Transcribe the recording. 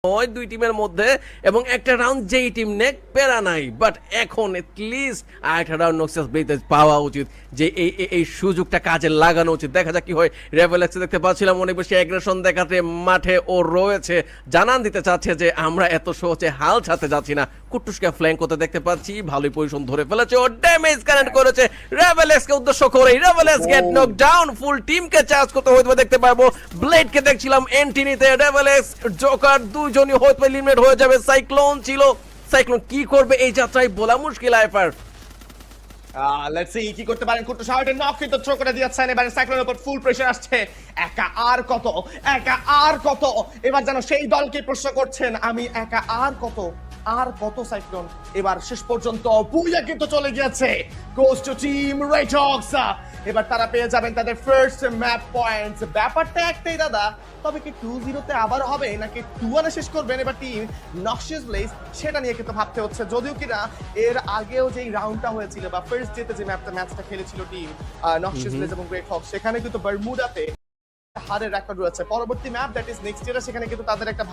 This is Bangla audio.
হয় দুই টিমের মধ্যে এবং একটা রাউন্ড যেই টিম নেক পেরা নাই, বাট এখন এটলিস্ট আরেকটা রাউন্ড নক্সাস ব্লেজেস পাওয়া উচিত, যে এই সুযোগটা কাজে লাগানো উচিত। দেখা যাক কি হয়। রেভেলেক্সে দেখতে পাচ্ছিলাম অনেক বেশি অ্যাগ্রেশন দেখাতে মাঠে ও রয়েছে, জানান দিতে চাচ্ছে যে আমরা এত সহজে হাল ছাড়তে যাচ্ছি না। কুট্টুসকে ফ্ল্যাঙ্ক করতে দেখতে পাচ্ছি, ভালোই পজিশন ধরে ফেলেছে, ও ড্যামেজ কানেক্ট করেছে রেভেলেক্সকে উদ্দেশ্য করে। রেভেলেক্স গেট নক ডাউন, ফুল টিমকে চার্জ করতে হয়তো দেখতে পারবো। ব্লেডকে দেখছিলাম এন্টিনিতে, রেভেলেক্স জোকার দুইজনই হয়তো লিমিট হয়ে যাবে। সাইক্লোন ছিল, সাইক্লোন কি করবে এই যাত্রায় বলা মুশকিল। আইফার লেটস সি কি করতে পারেন কুট্টু। শাওয়ার্টের নক কিন্তু থ্রো করে দিয়েছেন, এবারে সাইক্লোনের উপর ফুল প্রেসার আসছে। একা আর কত, একা আর কত, এবার যেন সেই দলকে প্রশ্ন করছেন আমি একা আর কত, আর কত সাইক্লোন। এবার শেষ পর্যন্ত বুইয়া কিন্তু চলে গিয়েছে, goes to team red Hawks. এবার তারা পেয়ে যাবেন তাদের ফার্স্ট ম্যাপ পয়েন্টস। ব্যাপারটা একটাই দাদা, তবে কি 2-0 তে আবার হবে নাকি 2-1 শেষ করবেন এবার টিম নক্সাস ব্লেজ, সেটা নিয়ে কিন্তু ভাবতে হচ্ছে। যদিও কিনা এর আগেও যেই রাউন্ডটা হয়েছিল বা ফার্স্ট ডেতে যে ম্যাচটা খেলেছিল টিম নক্সাস ব্লেজ এবং রেড হকস, সেখানে কিন্তু বারমুডাতে হারের রেকর্ড রয়েছে। পরবর্তী map that is next year, সেখানে কিন্তু তাদের একটা